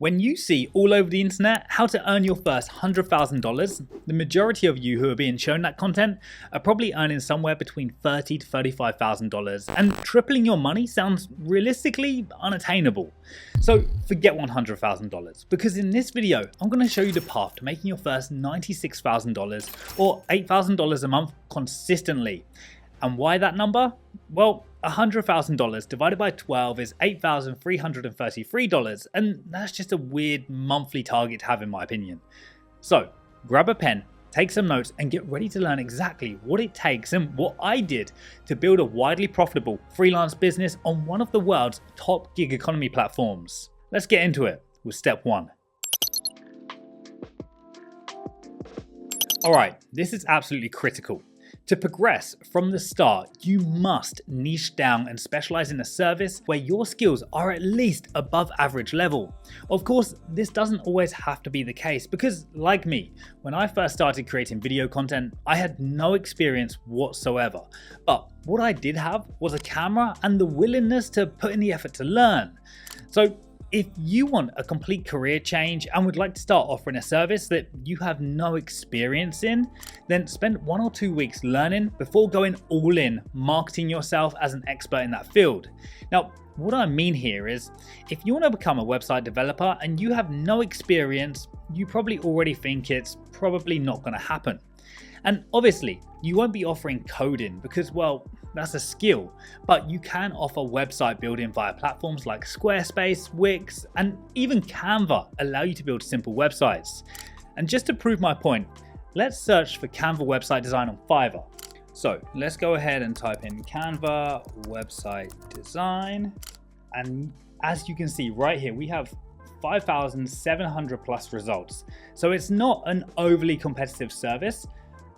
When you see all over the internet how to earn your first $100,000, the majority of you who are being shown that content are probably earning somewhere between $30,000 to $35,000, and tripling your money sounds realistically unattainable. So forget $100,000, because in this video I'm going to show you the path to making your first $96,000 or $8,000 a month consistently. And why that number? Well, $100,000 divided by 12 is $8,333, and that's just a weird monthly target to have in my opinion. So grab a pen, take some notes, and get ready to learn exactly what it takes and what I did to build a widely profitable freelance business on one of the world's top gig economy platforms. Let's get into it with step 1. Alright, this is absolutely critical. To progress from the start, you must niche down and specialize in a service where your skills are at least above average level. Of course, this doesn't always have to be the case because, like me, when I first started creating video content, I had no experience whatsoever. But what I did have was a camera and the willingness to put in the effort to learn. So if you want a complete career change and would like to start offering a service that you have no experience in, then spend 1 or 2 weeks learning before going all in, marketing yourself as an expert in that field. Now, what I mean here is, if you want to become a website developer and you have no experience, you probably already think it's probably not going to happen. And obviously, you won't be offering coding because, well, that's a skill, but you can offer website building via platforms like Squarespace, Wix, and even Canva allow you to build simple websites. And just to prove my point, let's search for Canva website design on Fiverr. So let's go ahead and type in Canva website design. And as you can see right here, we have 5,700 plus results. So it's not an overly competitive service,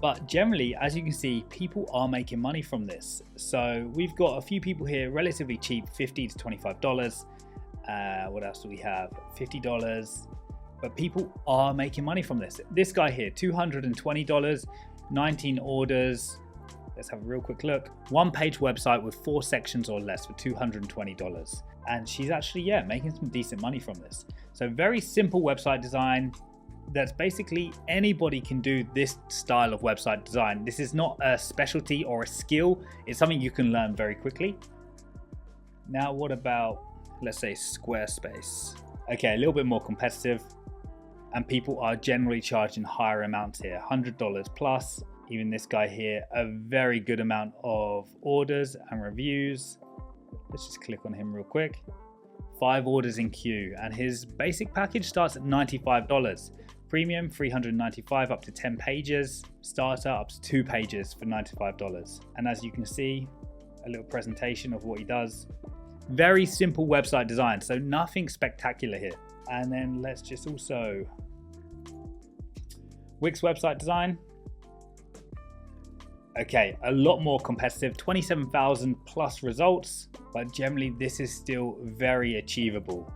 but generally, as you can see, people are making money from this. So we've got a few people here, relatively cheap, $50 to $25. What else do we have? $50. But people are making money from this. This guy here, $220, 19 orders. Let's have a real quick look. 1-page website with 4 sections or less for $220. And she's actually, making some decent money from this. So very simple website design. That's basically anybody can do this style of website design. This is not a specialty or a skill. It's something you can learn very quickly. Now, what about, let's say, Squarespace? Okay, a little bit more competitive, and people are generally charging higher amounts here, $100 plus. Even this guy here, a very good amount of orders and reviews. Let's just click on him real quick. 5 orders in queue, and his basic package starts at $95. Premium, $395 up to 10 pages. Starter up to 2 pages for $95. And as you can see, a little presentation of what he does. Very simple website design, so nothing spectacular here. And then let's just also, Wix website design. Okay, a lot more competitive, 27,000 plus results, but generally this is still very achievable.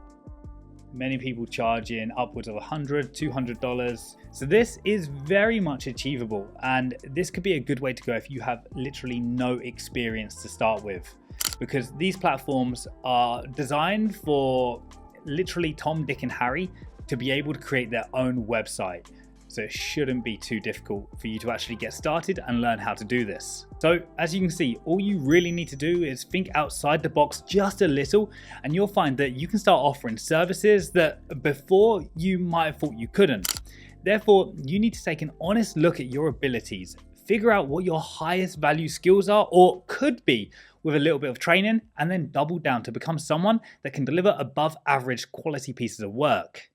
Many people charging upwards of $100, $200. So this is very much achievable, and this could be a good way to go if you have literally no experience to start with, because these platforms are designed for literally Tom, Dick, and Harry to be able to create their own website. So it shouldn't be too difficult for you to actually get started and learn how to do this. So as you can see, all you really need to do is think outside the box just a little, and you'll find that you can start offering services that before you might have thought you couldn't. Therefore, you need to take an honest look at your abilities, figure out what your highest value skills are or could be with a little bit of training, and then double down to become someone that can deliver above average quality pieces of work.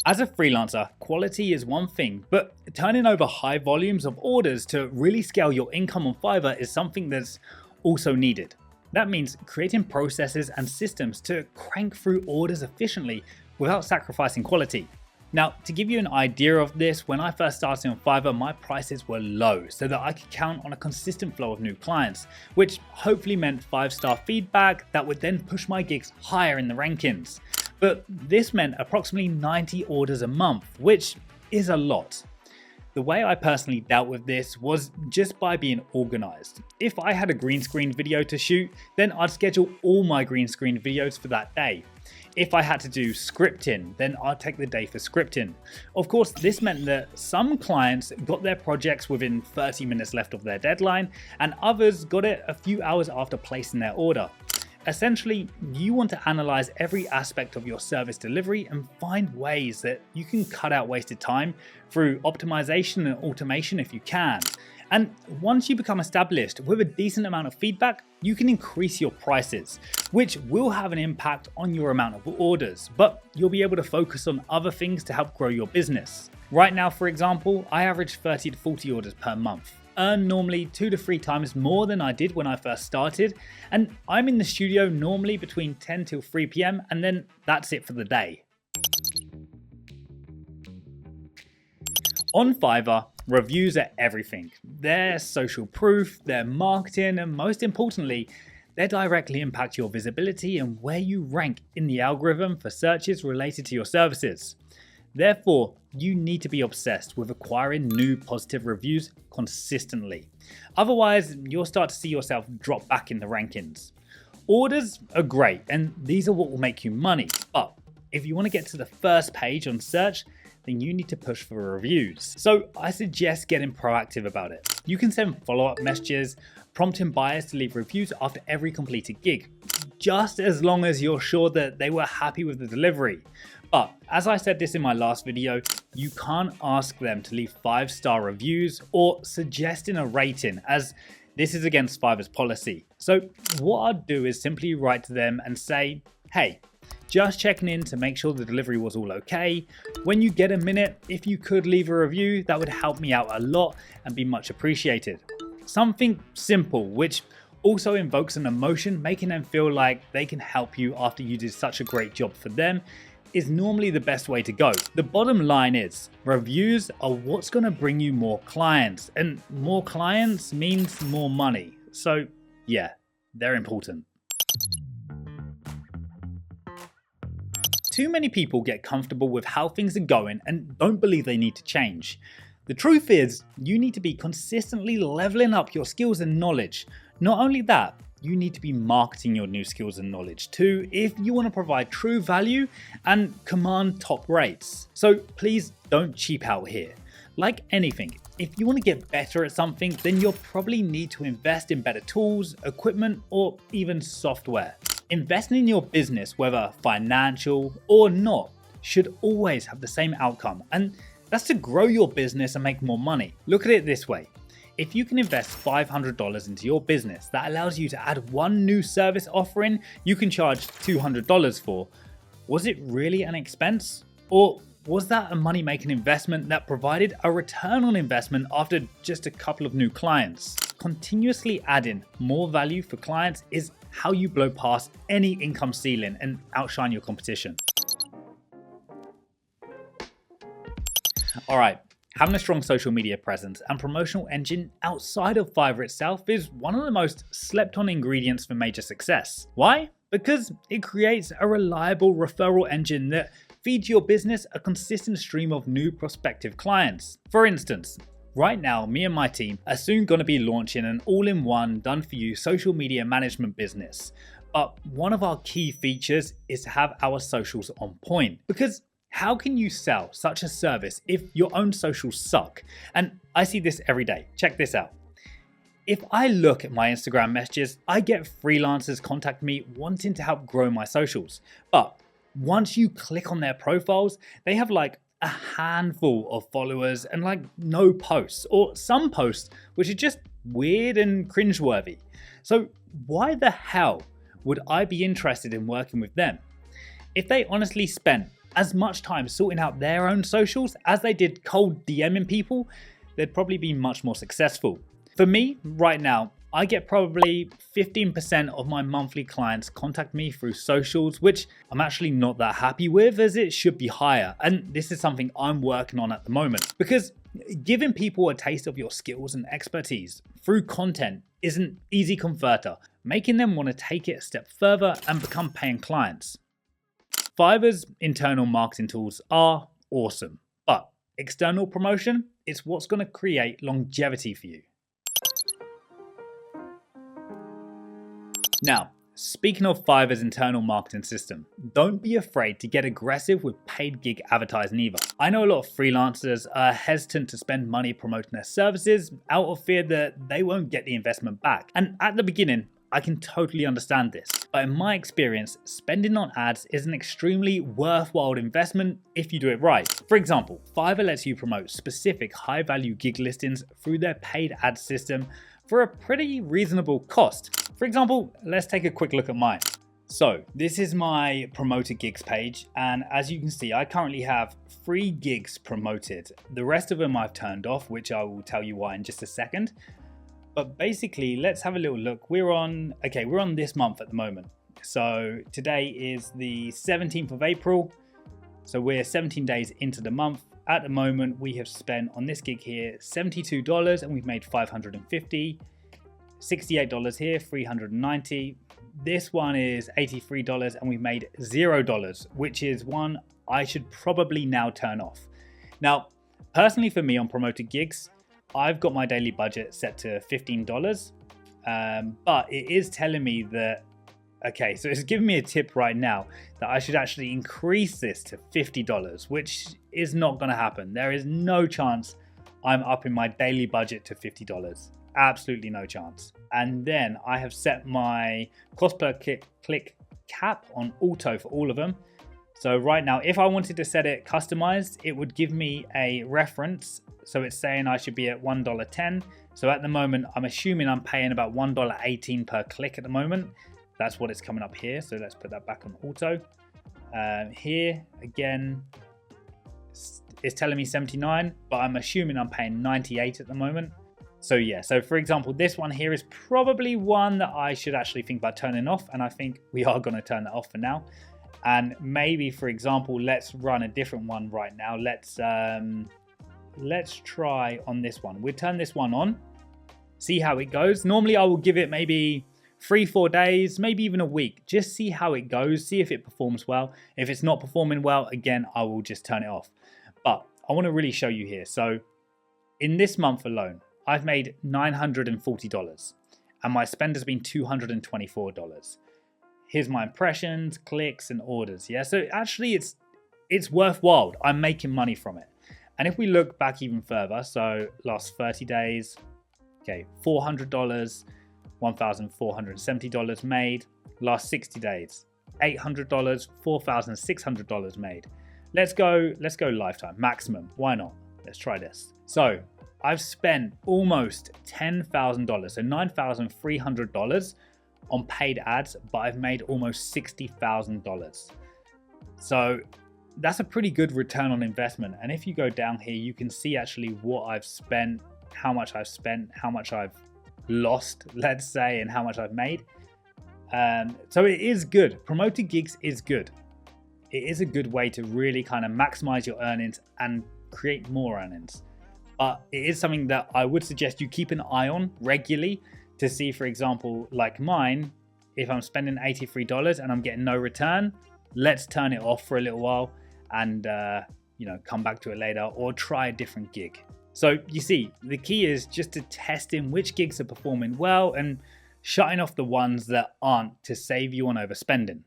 As a freelancer, quality is one thing, but turning over high volumes of orders to really scale your income on Fiverr is something that's also needed. That means creating processes and systems to crank through orders efficiently without sacrificing quality. Now, to give you an idea of this, when I first started on Fiverr, my prices were low so that I could count on a consistent flow of new clients, which hopefully meant 5-star feedback that would then push my gigs higher in the rankings. But this meant approximately 90 orders a month, which is a lot. The way I personally dealt with this was just by being organized. If I had a green screen video to shoot, then I'd schedule all my green screen videos for that day. If I had to do scripting, then I'd take the day for scripting. Of course, this meant that some clients got their projects within 30 minutes left of their deadline, and others got it a few hours after placing their order. Essentially, you want to analyze every aspect of your service delivery and find ways that you can cut out wasted time through optimization and automation if you can. And once you become established with a decent amount of feedback, you can increase your prices, which will have an impact on your amount of orders, but you'll be able to focus on other things to help grow your business. Right now, for example, I average 30 to 40 orders per month. Earn normally 2 to 3 times more than I did when I first started, and I'm in the studio normally between 10 till 3 p.m. and then that's it for the day. On Fiverr, reviews are everything. They're social proof, they're marketing, and most importantly, they directly impact your visibility and where you rank in the algorithm for searches related to your services. Therefore, you need to be obsessed with acquiring new positive reviews consistently. Otherwise, you'll start to see yourself drop back in the rankings. Orders are great, and these are what will make you money. But if you want to get to the first page on search, then you need to push for reviews. So I suggest getting proactive about it. You can send follow-up messages, prompting buyers to leave reviews after every completed gig, just as long as you're sure that they were happy with the delivery. But as I said this in my last video, you can't ask them to leave 5-star reviews or suggesting a rating, as this is against Fiverr's policy. So what I'd do is simply write to them and say, hey, just checking in to make sure the delivery was all okay. When you get a minute, if you could leave a review, that would help me out a lot and be much appreciated. Something simple, which also invokes an emotion, making them feel like they can help you after you did such a great job for them, is normally the best way to go. The bottom line is, reviews are what's going to bring you more clients, and more clients means more money. So yeah, they're important. Too many people get comfortable with how things are going and don't believe they need to change. The truth is, you need to be consistently leveling up your skills and knowledge. Not only that, you need to be marketing your new skills and knowledge too if you want to provide true value and command top rates. So please don't cheap out here. Like anything, if you want to get better at something, then you'll probably need to invest in better tools, equipment, or even software. Investing in your business, whether financial or not, should always have the same outcome, and that's to grow your business and make more money. Look at it this way. If you can invest $500 into your business, that allows you to add one new service offering you can charge $200 for. Was it really an expense? Or was that a money-making investment that provided a return on investment after just a couple of new clients? Continuously adding more value for clients is how you blow past any income ceiling and outshine your competition. All right. Having a strong social media presence and promotional engine outside of Fiverr itself is one of the most slept on ingredients for major success. Why? Because it creates a reliable referral engine that feeds your business a consistent stream of new prospective clients. For instance, right now, me and my team are soon going to be launching an all-in-one done-for-you social media management business. But one of our key features is to have our socials on point, because how can you sell such a service if your own socials suck? And I see this every day. Check this out. If I look at my Instagram messages, I get freelancers contact me wanting to help grow my socials. But once you click on their profiles, they have like a handful of followers and like no posts, or some posts which are just weird and cringeworthy. So why the hell would I be interested in working with them? If they honestly spent as much time sorting out their own socials as they did cold DMing people, they'd probably be much more successful. For me, right now, I get probably 15% of my monthly clients contact me through socials, which I'm actually not that happy with, as it should be higher. And this is something I'm working on at the moment, because giving people a taste of your skills and expertise through content is an easy converter, making them want to take it a step further and become paying clients. Fiverr's internal marketing tools are awesome, but external promotion it's what's going to create longevity for you. Now, speaking of Fiverr's internal marketing system, don't be afraid to get aggressive with paid gig advertising either. I know a lot of freelancers are hesitant to spend money promoting their services out of fear that they won't get the investment back. And at the beginning, I can totally understand this. But in my experience, spending on ads is an extremely worthwhile investment if you do it right. For example, Fiverr lets you promote specific high-value gig listings through their paid ad system for a pretty reasonable cost. For example, let's take a quick look at mine. So this is my promoted gigs page, and as you can see, I currently have 3 gigs promoted. The rest of them I've turned off, which I will tell you why in just a second. But basically, let's have a little look. We're on this month at the moment. So today is the 17th of April. So we're 17 days into the month. At the moment, we have spent on this gig here $72 and we've made $550. $68 here, $390. This one is $83 and we've made $0, which is one I should probably now turn off. Now, personally for me on promoted gigs, I've got my daily budget set to $15, but it is telling me that, okay, so it's giving me a tip right now that I should actually increase this to $50, which is not going to happen. There is no chance I'm upping my daily budget to $50. Absolutely no chance. And then I have set my cost per click cap on auto for all of them. So right now, if I wanted to set it customized, it would give me a reference. So it's saying I should be at $1.10. So at the moment, I'm assuming I'm paying about $1.18 per click at the moment. That's what it's coming up here. So let's put that back on auto. Here, again, it's telling me 79, but I'm assuming I'm paying 98 at the moment. So yeah, so for example, this one here is probably one that I should actually think about turning off. And I think we are going to turn that off for now. And maybe, for example, let's run a different one right now. Let's try on this one. We'll turn this one on, see how it goes. Normally I will give it maybe 3-4 days, maybe even a week. Just see how it goes, see if it performs well. If it's not performing well, again, I will just turn it off. But I want to really show you here. So in this month alone, I've made $940 and my spend has been $224. Here's my impressions, clicks, and orders. Yeah, so actually it's worthwhile. I'm making money from it. And if we look back even further, so last 30 days, okay, $400, $1,470 made. Last 60 days, $800, $4,600 made. Let's go lifetime, maximum. Why not? Let's try this. So I've spent almost $10,000, so $9,300 on paid ads, but I've made almost $60,000. So that's a pretty good return on investment. And if you go down here, you can see actually what I've spent, how much I've spent, how much I've lost, let's say, and how much I've made. So it is good. Promoted gigs is good. It is a good way to really kind of maximize your earnings and create more earnings. But it is something that I would suggest you keep an eye on regularly to see, for example, like mine, if I'm spending $83 and I'm getting no return, let's turn it off for a little while and come back to it later or try a different gig. So you see, the key is just to test in which gigs are performing well and shutting off the ones that aren't to save you on overspending.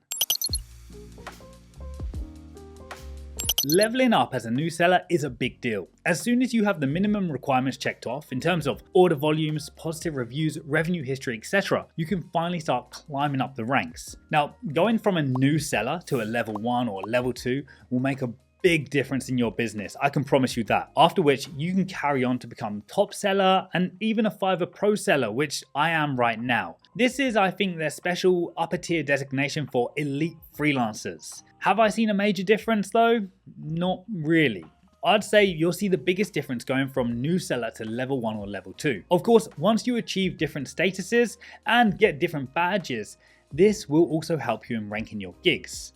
Leveling up as a new seller is a big deal. As soon as you have the minimum requirements checked off in terms of order volumes, positive reviews, revenue history, etc., you can finally start climbing up the ranks. Now, going from a new seller to a level 1 or level 2 will make a big difference in your business. I can promise you that. After which you can carry on to become top seller and even a Fiverr Pro seller, which I am right now. This is, I think, their special upper tier designation for elite freelancers. Have I seen a major difference though? Not really. I'd say you'll see the biggest difference going from new seller to level 1 or level 2. Of course, once you achieve different statuses and get different badges, this will also help you in ranking your gigs.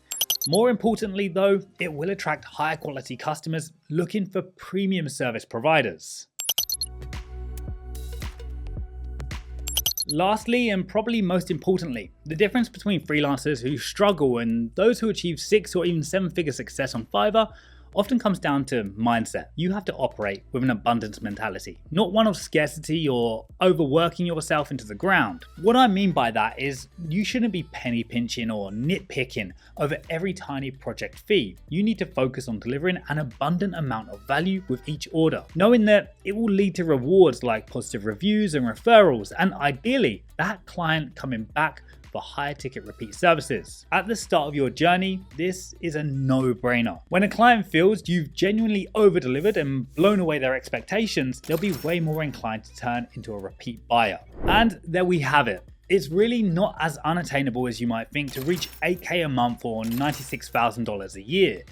More importantly though, it will attract higher quality customers looking for premium service providers. Lastly, and probably most importantly, the difference between freelancers who struggle and those who achieve 6 or even 7-figure success on Fiverr often comes down to mindset. You have to operate with an abundance mentality, not one of scarcity or overworking yourself into the ground. What I mean by that is you shouldn't be penny pinching or nitpicking over every tiny project fee. You need to focus on delivering an abundant amount of value with each order, knowing that it will lead to rewards like positive reviews and referrals, and ideally that client coming back for higher ticket repeat services. At the start of your journey, this is a no-brainer. When a client feels you've genuinely over-delivered and blown away their expectations, they'll be way more inclined to turn into a repeat buyer. And there we have it. It's really not as unattainable as you might think to reach 8K a month or $96,000 a year,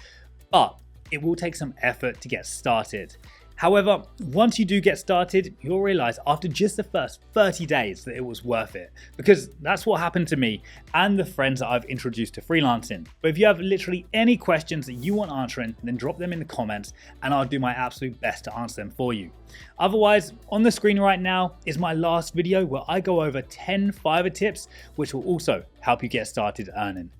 but it will take some effort to get started. However, once you do get started, you'll realize after just the first 30 days that it was worth it, because that's what happened to me and the friends that I've introduced to freelancing. But if you have literally any questions that you want answering, then drop them in the comments and I'll do my absolute best to answer them for you. Otherwise, on the screen right now is my last video where I go over 10 Fiverr tips, which will also help you get started earning.